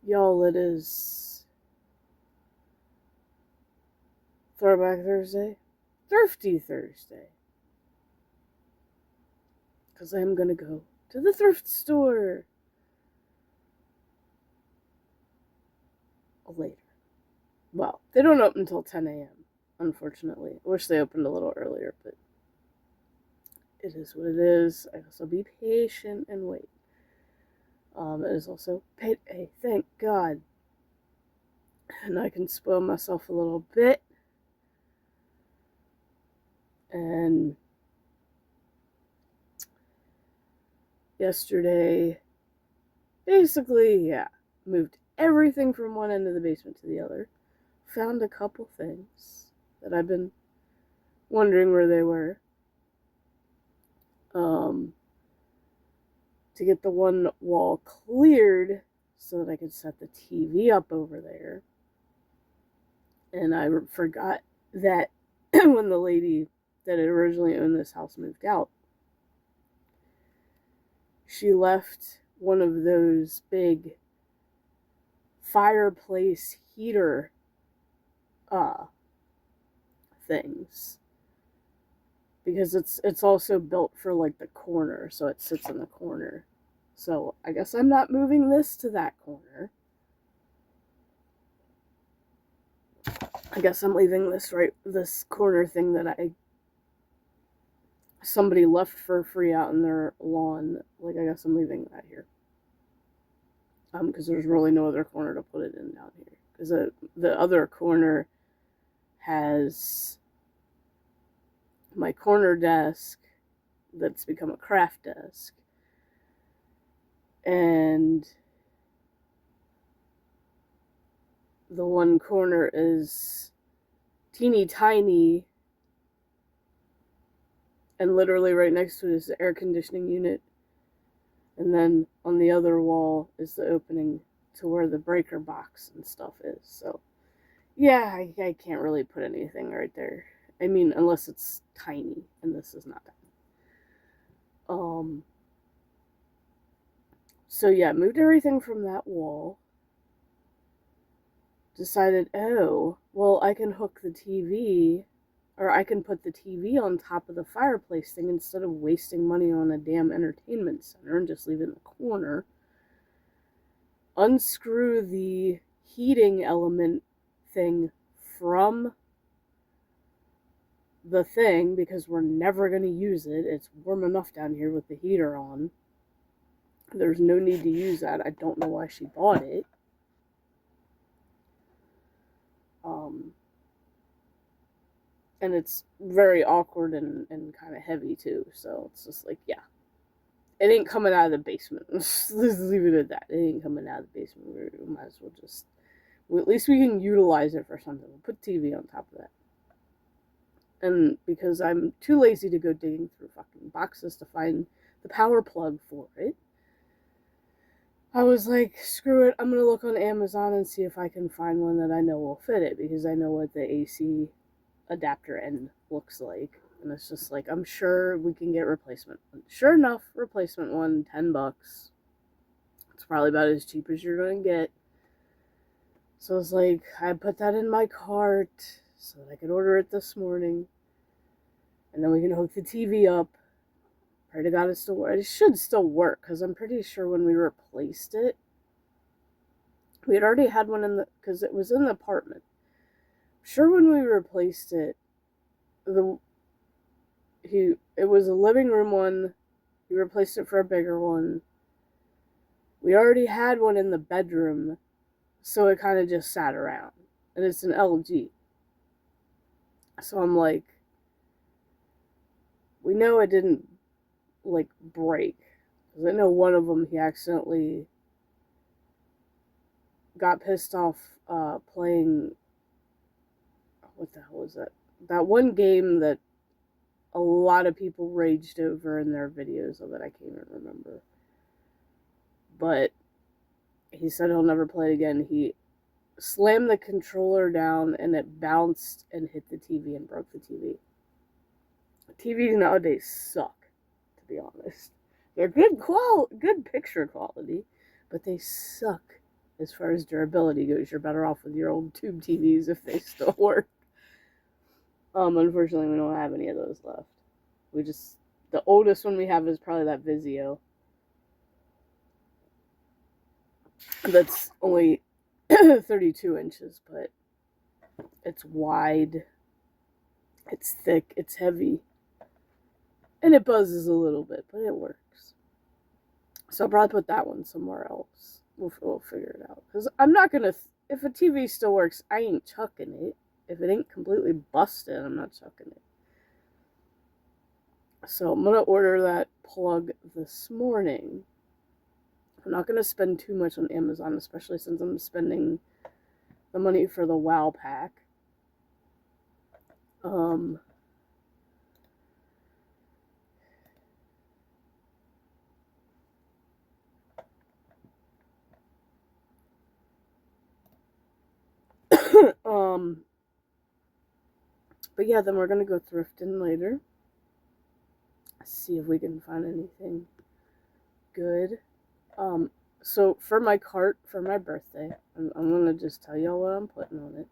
Y'all, it is Throwback Thursday, Thrifty Thursday, because I am going to go to the thrift store later. Well, they don't open until 10 a.m., unfortunately. I wish they opened a little earlier, but it is what it is. I guess I'll be patient and wait. It is also payday, thank God. And I can spoil myself a little bit. And yesterday, basically, moved everything from one end of the basement to the other. Found a couple things that I've been wondering where they were. To get the one wall cleared so that I could set the TV up over there. And I forgot that when the lady that had originally owned this house moved out, she left one of those big fireplace heater things, because it's also built for like the corner, so it sits in the corner. So I guess I'm not moving this to that corner. I guess I'm leaving this corner thing that somebody left for free out in their lawn. Like, I guess I'm leaving that here. Because there's really no other corner to put it in down here. Because the other corner has my corner desk that's become a craft desk. And the one corner is teeny tiny, and literally right next to it is the air conditioning unit. And then on the other wall is the opening to where the breaker box and stuff is. So, yeah, I can't really put anything right there. I mean, unless it's tiny, and this is not tiny. So yeah, moved everything from that wall. Decided, oh, well, I can hook the TV, or I can put the TV on top of the fireplace thing instead of wasting money on a damn entertainment center and just leave it in the corner. Unscrew the heating element thing from the thing, because we're never going to use it. It's warm enough down here with the heater on. There's no need to use that. I don't know why she bought it. And it's very awkward and kind of heavy too. So it's just like, yeah. It ain't coming out of the basement. Let's leave it at that. It ain't coming out of the basement. We might as well just... at least we can utilize it for something. We'll put TV on top of that. And because I'm too lazy to go digging through fucking boxes to find the power plug for it, I was like, screw it, I'm going to look on Amazon and see if I can find one that I know will fit it, because I know what the AC adapter end looks like. And it's just like, I'm sure we can get replacement. Sure enough, replacement one, $10. It's probably about as cheap as you're going to get. So I was like, I put that in my cart so that I could order it this morning. And then we can hook the TV up. Pray to God it still works. It should still work, because I'm pretty sure when we replaced it, we had already had one because it was in the apartment. I'm sure when we replaced it, it was a living room one. We replaced it for a bigger one. We already had one in the bedroom, so it kind of just sat around. And it's an LG. So I'm like, we know it didn't like break, because I know one of them, he accidentally got pissed off playing, what the hell was that one game that a lot of people raged over in their videos of it. I can't even remember, but he said he'll never play it again. He slammed the controller down and it bounced and hit the TV and broke the TV. TVs nowadays suck, to be honest. They're good picture quality, but they suck as far as durability goes. You're better off with your old tube TVs if they still work. Unfortunately, we don't have any of those left. The oldest one we have is probably that Vizio. That's only 32 inches, but it's wide, it's thick, it's heavy, and it buzzes a little bit, but it works. So I'll probably put that one somewhere else. We'll figure it out. Because I'm not going to, if a TV still works, I ain't chucking it. If it ain't completely busted, I'm not chucking it. So I'm going to order that plug this morning. I'm not going to spend too much on Amazon, especially since I'm spending the money for the WoW pack. But yeah, then we're going to go thrifting later. See if we can find anything good. So for my cart for my birthday, I'm going to just tell y'all what I'm putting on it.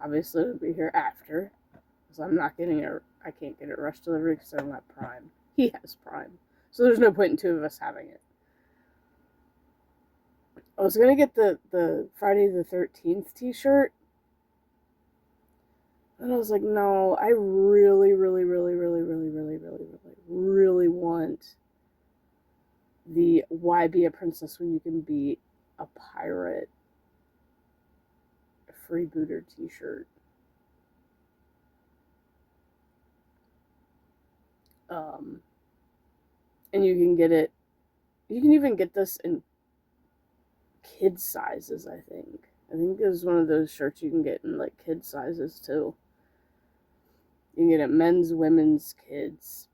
Obviously, it'll be here after. Because I'm not getting it, I can't get it rush delivery because I don't have Prime. He has Prime. So there's no point in two of us having it. I was going to get the Friday the 13th t-shirt. And I was like, no, I really want the Why Be a Princess When You Can Be a Pirate freebooter t-shirt. And you can get it, you can even get this in kid sizes, I think. I think there's one of those shirts you can get in like kid sizes too. You can get it men's, women's, kids.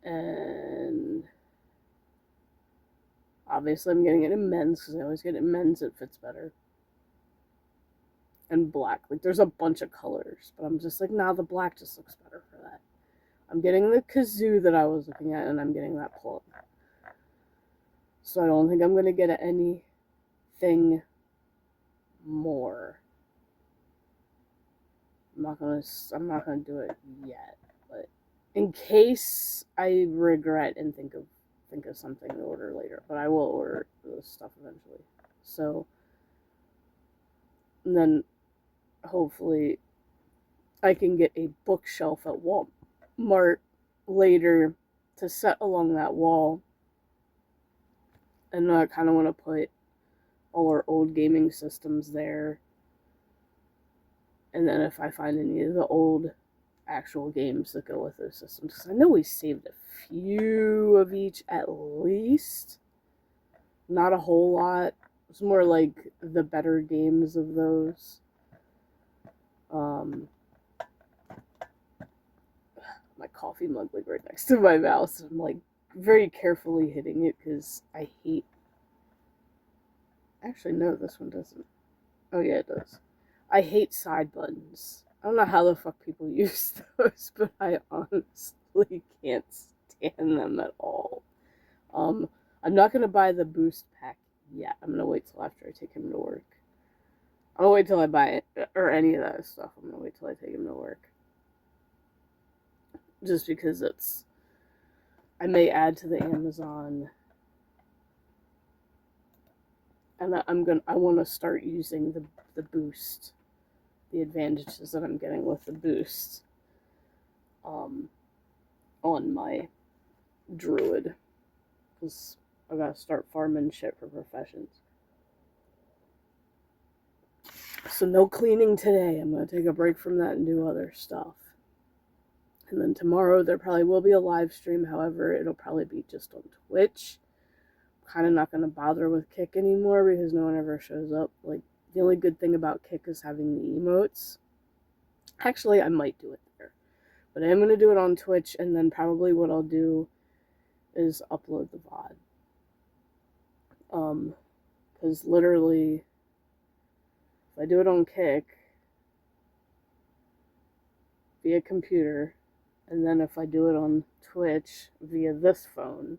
And obviously I'm getting it in men's because I always get it in men's. It fits better. And black. Like there's a bunch of colors, but I'm just like, nah, the black just looks better for that. I'm getting the kazoo that I was looking at, and I'm getting that plug. So I don't think I'm going to get anything more. I'm not gonna do it yet, but in case I regret and think of something to order later, but I will order this stuff eventually. So, and then hopefully I can get a bookshelf at Walmart later to set along that wall. And I kind of want to put all our old gaming systems there. And then if I find any of the old actual games that go with those systems, because I know we saved a few of each at least. Not a whole lot. It's more like the better games of those. My coffee mug like right next to my mouth. So I'm like very carefully hitting it because I hate. Actually, no, this one doesn't. Oh yeah, it does. I hate side buttons. I don't know how the fuck people use those, but I honestly can't stand them at all. I'm not gonna buy the boost pack yet. I'm gonna wait till after I take him to work. I'm gonna wait till I buy it, or any of that stuff. I'm gonna wait till I take him to work. Just because I may add to the Amazon, and I want to start using the boost, the advantages that I'm getting with the boost, on my druid, because I gotta start farming shit for professions. So no cleaning today. I'm gonna take a break from that and do other stuff. And then tomorrow there probably will be a live stream. However, it'll probably be just on Twitch. I'm kind of not going to bother with Kick anymore because no one ever shows up. Like, the only good thing about Kick is having the emotes. Actually, I might do it there. But I am going to do it on Twitch, and then probably what I'll do is upload the VOD. Because literally, if I do it on Kick via computer, and then if I do it on Twitch via this phone,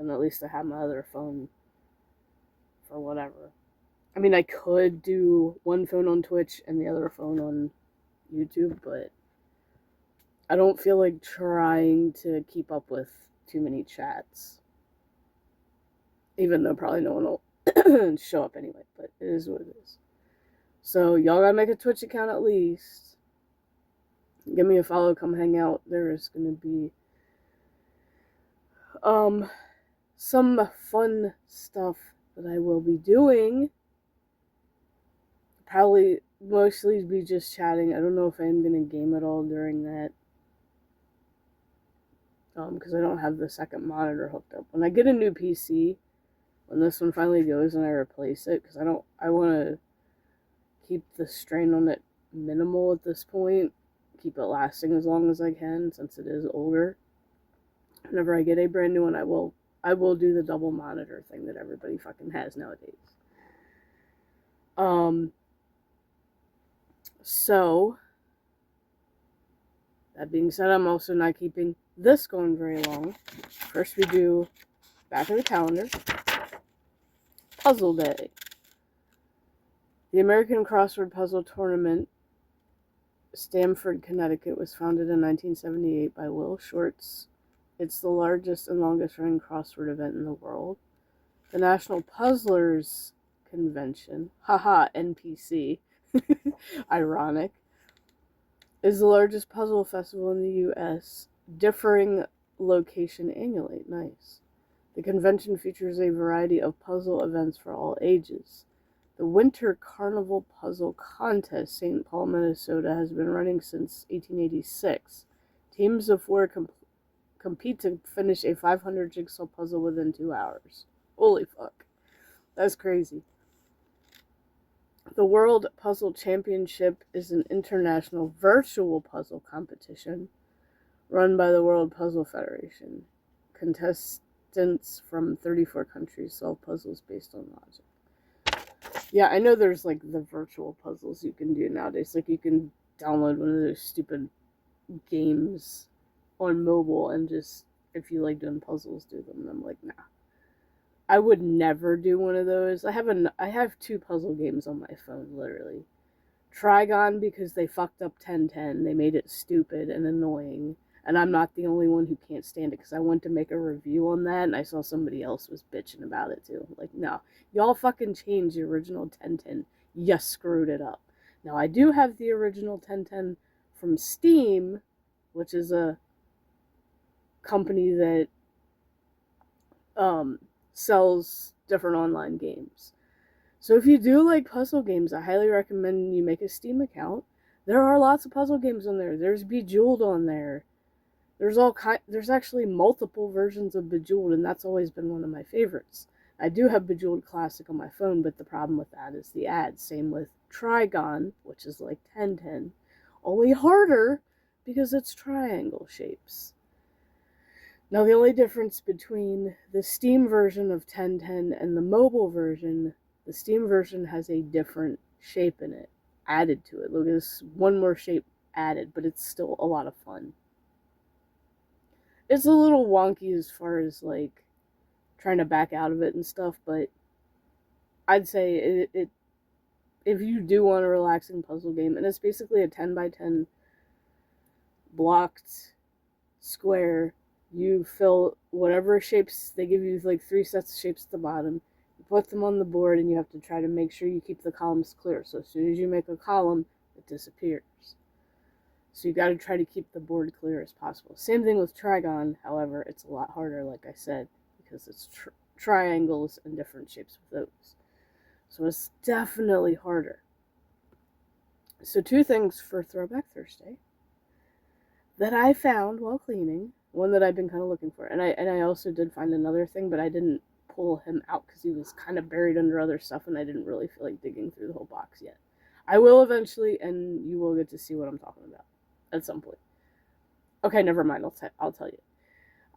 And at least I have my other phone for whatever. I mean, I could do one phone on Twitch and the other phone on YouTube, but I don't feel like trying to keep up with too many chats. Even though probably no one will show up anyway, but it is what it is. So y'all gotta make a Twitch account at least. Give me a follow, come hang out. There is gonna be some fun stuff that I will be doing. Probably mostly be just chatting. I don't know if I am gonna game at all during that. Because I don't have the second monitor hooked up. When I get a new PC, when this one finally goes and I replace it, because I want to keep the strain on it minimal at this point, keep it lasting as long as I can since it is older. Whenever I get a brand new one, I will do the double monitor thing that everybody fucking has nowadays. So that being said, I'm also not keeping this going very long. First we do back of the calendar. Puzzle Day. The American Crossword Puzzle Tournament, Stamford, Connecticut, was founded in 1978 by Will Shortz. It's the largest and longest running crossword event in the world. The National Puzzlers Convention, haha, NPC, ironic, is the largest puzzle festival in the U.S., differing location annually. Nice. The convention features a variety of puzzle events for all ages. The Winter Carnival Puzzle Contest, St. Paul, Minnesota, has been running since 1886. Teams of four compete to finish a 500 jigsaw puzzle within 2 hours. Holy fuck. That's crazy. The World Puzzle Championship is an international virtual puzzle competition run by the World Puzzle Federation. Contestants from 34 countries solve puzzles based on logic. Yeah, I know there's like the virtual puzzles you can do nowadays. Like you can download one of those stupid games on mobile and just, if you like doing puzzles, do them. And I'm like, nah. I would never do one of those. I have 2 puzzle games on my phone, literally. Trigon, because they fucked up 1010. They made it stupid and annoying. And I'm not the only one who can't stand it, because I went to make a review on that, and I saw somebody else was bitching about it, too. Like, no. Y'all fucking changed the original 1010. You screwed it up. Now, I do have the original 1010 from Steam, which is a company that sells different online games. So if you do like puzzle games, I highly recommend you make a Steam account. There are lots of puzzle games on there. There's Bejeweled on there. There's actually multiple versions of Bejeweled, and that's always been one of my favorites. I do have Bejeweled Classic on my phone, but the problem with that is the ads. Same with Trigon, which is like 1010. Only harder because it's triangle shapes. Now, the only difference between the Steam version of 1010 and the mobile version, the Steam version has a different shape in it, added to it. Look, there's one more shape added, but it's still a lot of fun. It's a little wonky as far as, like, trying to back out of it and stuff, but I'd say it if you do want a relaxing puzzle game, and it's basically a 10 by 10 blocked square. You fill whatever shapes, they give you like 3 sets of shapes at the bottom. You put them on the board and you have to try to make sure you keep the columns clear. So as soon as you make a column, it disappears. So you got to try to keep the board clear as possible. Same thing with Trigon, however, it's a lot harder, like I said, because it's triangles and different shapes with those. So it's definitely harder. So 2 things for Throwback Thursday that I found while cleaning. One that I've been kind of looking for. And I also did find another thing, but I didn't pull him out because he was kind of buried under other stuff, and I didn't really feel like digging through the whole box yet. I will eventually, and you will get to see what I'm talking about at some point. Okay, never mind. I'll tell you.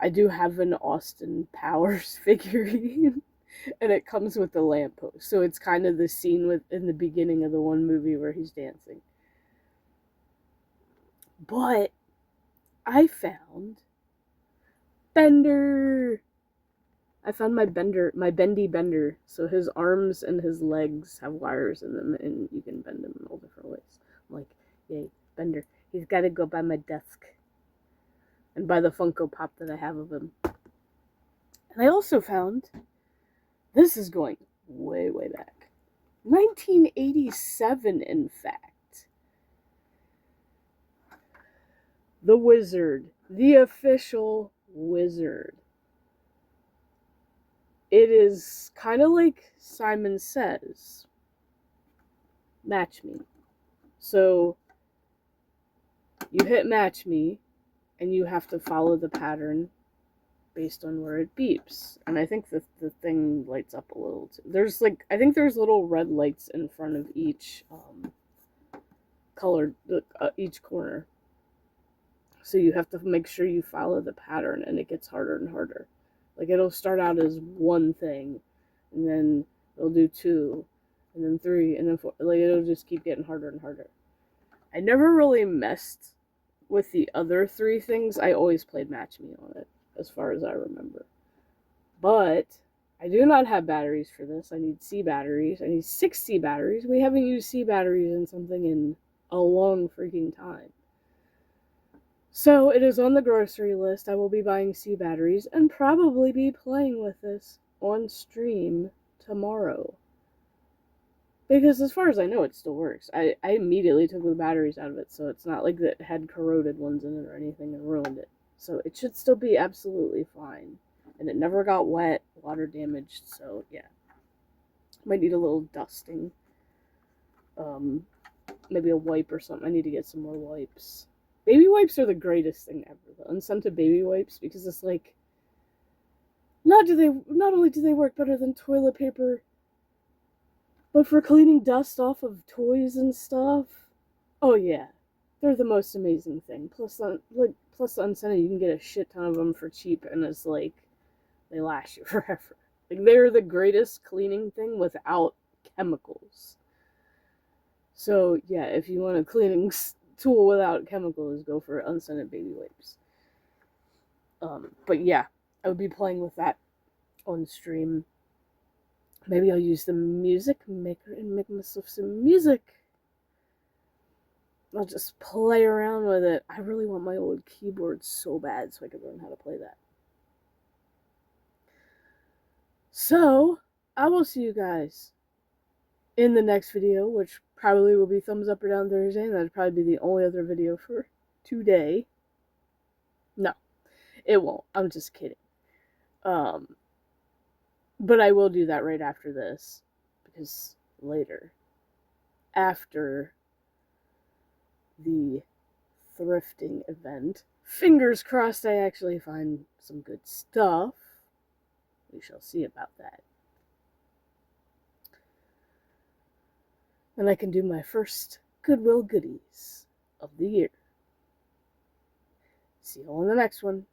I do have an Austin Powers figurine, and it comes with the lamppost. So it's kind of the scene in the beginning of the one movie where he's dancing. But I found Bender. I found my bendy bender. So his arms and his legs have wires in them, and you can bend them in all different ways. I'm like, yay, bender. He's got to go by my desk and by the Funko Pop that I have of him. And I also found, this is going way, way back, 1987, in fact. The Wizard, the official Wizard. It is kind of like Simon Says, match me. So you hit match me, and you have to follow the pattern based on where it beeps. And I think the thing lights up a little too. There's like, I think there's little red lights in front of each each corner. So you have to make sure you follow the pattern, and it gets harder and harder. Like, it'll start out as one thing, and then it'll do 2, and then 3, and then 4. Like, it'll just keep getting harder and harder. I never really messed with the other 3 things. I always played Match Me on it, as far as I remember. But I do not have batteries for this. I need C batteries. I need 6 C batteries. We haven't used C batteries in something in a long freaking time. So it is on the grocery list. I will be buying C batteries and probably be playing with this on stream tomorrow. Because as far as I know, it still works. I immediately took the batteries out of it, so it's not like it had corroded ones in it or anything and ruined it. So it should still be absolutely fine. And it never got wet, water damaged, so yeah. Might need a little dusting. Maybe a wipe or something. I need to get some more wipes. Baby wipes are the greatest thing ever. The unscented baby wipes, because it's like, not only do they work better than toilet paper, but for cleaning dust off of toys and stuff, oh yeah, they're the most amazing thing. Plus unscented, you can get a shit ton of them for cheap, and it's like, they last you forever. Like, they're the greatest cleaning thing without chemicals. So yeah, if you want a cleaning tool without chemicals, go for unscented baby wipes. But yeah, I would be playing with that on stream. Maybe I'll use the music maker and make myself some music. I'll just play around with it. I really want my old keyboard so bad so I can learn how to play that. So, I will see you guys in the next video, which probably will be thumbs up or down Thursday, and that'd probably be the only other video for today. No, it won't. I'm just kidding. But I will do that right after this, because later, after the thrifting event, fingers crossed I actually find some good stuff. We shall see about that. And I can do my first Goodwill goodies of the year. See you all in the next one.